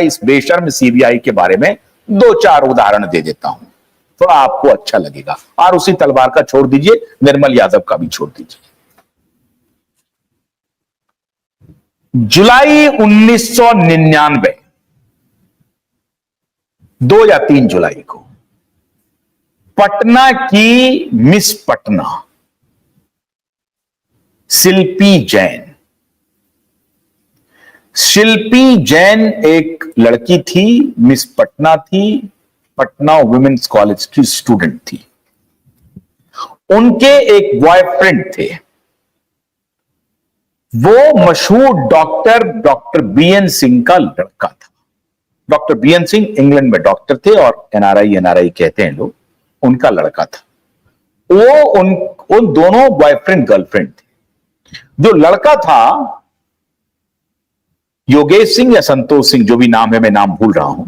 इस बेशर्म सीबीआई के बारे में दो चार उदाहरण दे देता हूं, थोड़ा आपको अच्छा लगेगा। और उसी तलवार का छोड़ दीजिए, निर्मल यादव का भी छोड़ दीजिए। जुलाई 1999, 2 या 3 जुलाई को पटना की मिस पटना शिल्पी जैन, शिल्पी जैन एक लड़की थी, मिस पटना थी, पटना वुमेन्स कॉलेज की स्टूडेंट थी। उनके एक बॉयफ्रेंड थे, वो मशहूर डॉक्टर बीएन सिंह का लड़का था। डॉक्टर बीएन सिंह इंग्लैंड में डॉक्टर थे और एनआरआई कहते हैं लोग, उनका लड़का था वो। उन दोनों बॉयफ्रेंड गर्लफ्रेंड थे। जो लड़का था योगेश सिंह या संतोष सिंह, जो भी नाम है, मैं नाम भूल रहा हूं,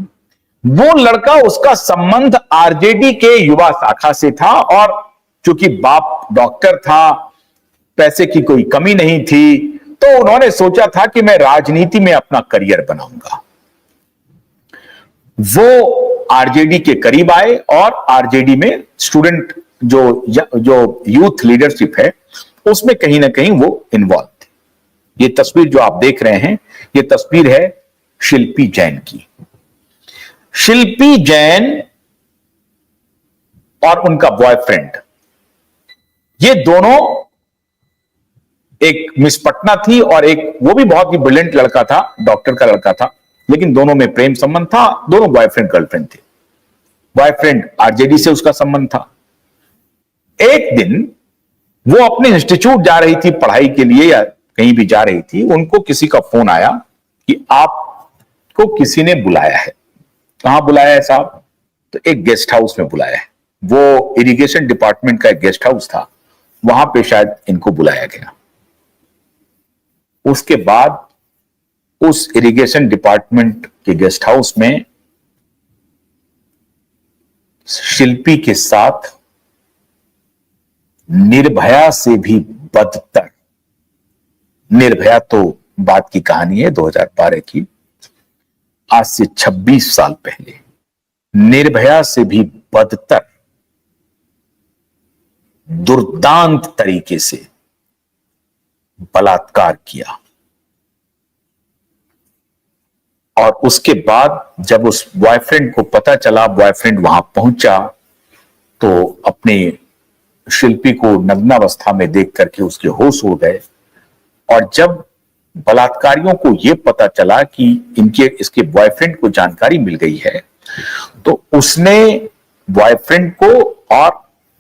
वो लड़का, उसका संबंध आरजेडी के युवा शाखा से था। और चूंकि बाप डॉक्टर था, पैसे की कोई कमी नहीं थी, तो उन्होंने सोचा था कि मैं राजनीति में अपना करियर बनाऊंगा। वो आरजेडी के करीब आए और आरजेडी में स्टूडेंट जो यूथ लीडरशिप है, उसमें कहीं ना कहीं वो इन्वॉल्व थे। ये तस्वीर जो आप देख रहे हैं, ये तस्वीर है शिल्पी जैन की। शिल्पी जैन और उनका बॉयफ्रेंड, ये दोनों, एक मिस पटना थी और एक, वो भी बहुत ही ब्रिलियंट लड़का था, डॉक्टर का लड़का था, लेकिन दोनों में प्रेम संबंध था। दोनों बॉयफ्रेंड गर्लफ्रेंड थे। बॉयफ्रेंड आरजेडी से उसका संबंध था। एक दिन वो अपने इंस्टीट्यूट जा रही थी पढ़ाई के लिए या कहीं भी जा रही थी, उनको किसी का फोन आया कि आपको किसी ने बुलाया है। कहां बुलाया है साहब? तो एक गेस्ट हाउस में बुलाया है। वो इरिगेशन डिपार्टमेंट का एक गेस्ट हाउस था, वहां पे शायद इनको बुलाया गया। उसके बाद उस इरिगेशन डिपार्टमेंट के गेस्ट हाउस में शिल्पी के साथ निर्भया से भी बदतर, निर्भया तो बात की कहानी है 2012 की, आज से 26 साल पहले, निर्भया से भी बदतर दुर्दांत तरीके से बलात्कार किया। और उसके बाद जब उस बॉयफ्रेंड को पता चला, बॉयफ्रेंड वहां पहुंचा, तो अपने शिल्पी को नग्नावस्था में देख करके उसके होश उड़ गए। और जब बलात्कारियों को यह पता चला कि इसके बॉयफ्रेंड को जानकारी मिल गई है, तो उसने बॉयफ्रेंड को और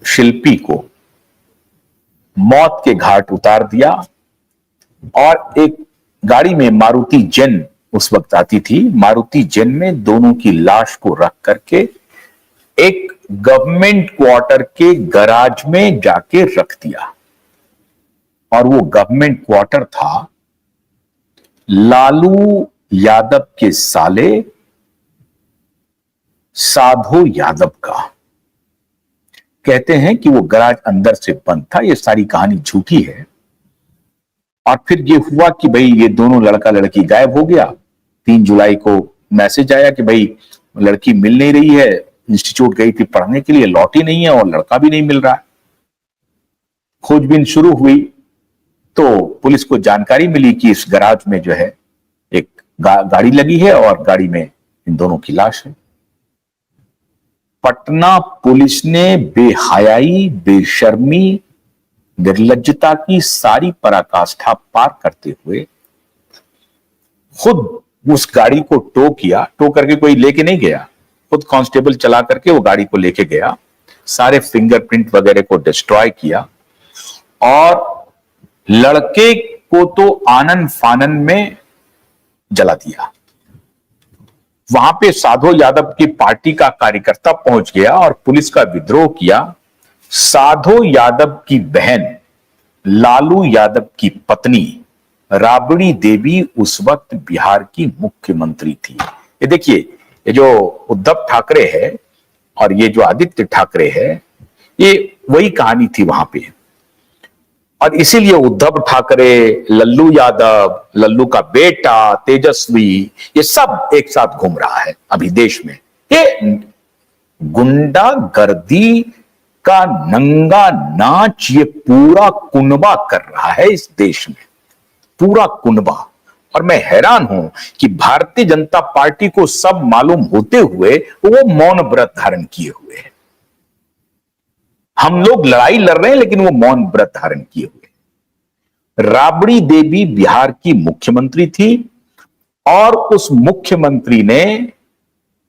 शिल्पी को मौत के घाट उतार दिया। और एक गाड़ी में, मारुति जेन उस वक्त आती थी, मारुति जेन में दोनों की लाश को रख करके एक गवर्नमेंट क्वार्टर के गराज में जाके रख दिया। और वो गवर्नमेंट क्वार्टर था लालू यादव के साले साधो यादव का। कहते हैं कि वो गराज अंदर से बंद था। ये सारी कहानी झूठी है। और फिर ये हुआ कि भाई ये दोनों, लड़का लड़की गायब हो गया। 3 जुलाई को मैसेज आया कि भाई लड़की मिल नहीं रही है, इंस्टीट्यूट गई थी पढ़ने के लिए, लौटी नहीं है, और लड़का भी नहीं मिल रहा है। खोजबीन शुरू हुई तो पुलिस को जानकारी मिली कि इस गराज में जो है एक गाड़ी लगी है और गाड़ी में इन दोनों की लाश है। पटना पुलिस ने बेहयाई, बेशर्मी, निर्लज्जता की सारी पराकाष्ठा पार करते हुए खुद उस गाड़ी को टो किया। टो करके कोई लेके नहीं गया, खुद कांस्टेबल चला करके वो गाड़ी को लेके गया, सारे फिंगरप्रिंट वगैरह को डिस्ट्रॉय किया और लड़के को तो आनन फानन में जला दिया। वहां पे साधो यादव की पार्टी का कार्यकर्ता पहुंच गया और पुलिस का विद्रोह किया। साधो यादव की बहन, लालू यादव की पत्नी राबड़ी देवी उस वक्त बिहार की मुख्यमंत्री थी। ये देखिए, ये जो उद्धव ठाकरे है और ये जो आदित्य ठाकरे है, ये वही कहानी थी वहां पे। और इसीलिए उद्धव ठाकरे, लल्लू यादव, लल्लू का बेटा तेजस्वी, ये सब एक साथ घूम रहा है अभी देश में। ये गुंडागर्दी का नंगा नाच ये पूरा कुनबा कर रहा है इस देश में, पूरा कुनबा। और मैं हैरान हूं कि भारतीय जनता पार्टी को सब मालूम होते हुए वो मौन व्रत धारण किए हुए है। हम लोग लड़ाई लड़ रहे हैं लेकिन वो मौन व्रत धारण किए हुए। राबड़ी देवी बिहार की मुख्यमंत्री थी और उस मुख्यमंत्री ने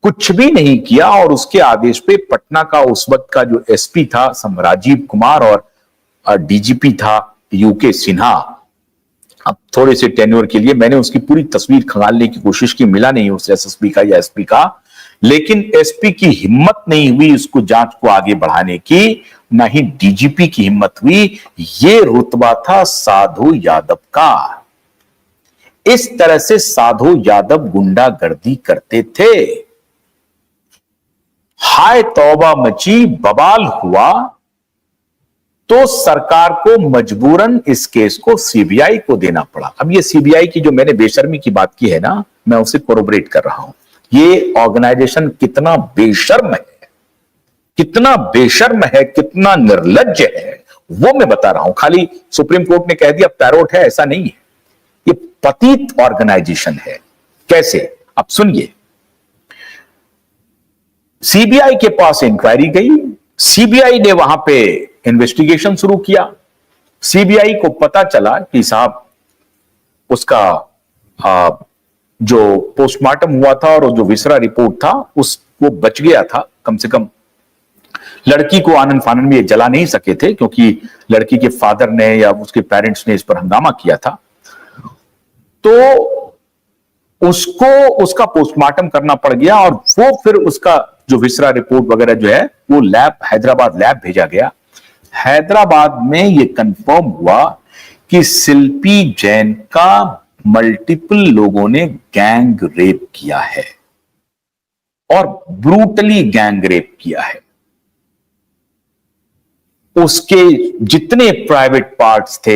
कुछ भी नहीं किया और उसके आदेश पे पटना का उस वक्त का जो एसपी था राजीव कुमार और डीजीपी था यूके सिन्हा, अब थोड़े से टेन्योर के लिए मैंने उसकी पूरी तस्वीर खंगालने की कोशिश की, मिला नहीं उस एसएसपी का या एसपी का, लेकिन एसपी की हिम्मत नहीं हुई उसको जांच को आगे बढ़ाने की, ना ही डीजीपी की हिम्मत हुई। ये रुतबा था साधु यादव का। इस तरह से साधु यादव गुंडागर्दी करते थे। हाय तौबा मची, बवाल हुआ तो सरकार को मजबूरन इस केस को सीबीआई को देना पड़ा। अब ये सीबीआई की जो मैंने बेशर्मी की बात की है ना, मैं उसे कोरोबरेट कर रहा हूं। ये ऑर्गेनाइजेशन कितना बेशर्म है, कितना बेशर्म है, कितना निर्लज्ज है, वो मैं बता रहा हूं। खाली सुप्रीम कोर्ट ने कह दिया पैरोट है, ऐसा नहीं है। ये पतित ऑर्गेनाइजेशन है। कैसे? अब सुनिए। सीबीआई के पास इंक्वायरी गई, सीबीआई ने वहां पे इन्वेस्टिगेशन शुरू किया। सीबीआई को पता चला कि साहब उसका जो पोस्टमार्टम हुआ था और जो विसरा रिपोर्ट था वो बच गया था। कम से कम लड़की को आनंद फानन में ये जला नहीं सके थे क्योंकि लड़की के फादर ने या उसके पेरेंट्स ने इस पर हंगामा किया था। तो उसको उसका पोस्टमार्टम करना पड़ गया और वो फिर उसका जो विसरा रिपोर्ट वगैरह जो है वो लैब, हैदराबाद लैब भेजा गया। हैदराबाद में ये कंफर्म हुआ कि शिल्पी जैन का मल्टीपल लोगों ने गैंग रेप किया है और ब्रूटली गैंग रेप किया है। उसके जितने प्राइवेट पार्ट्स थे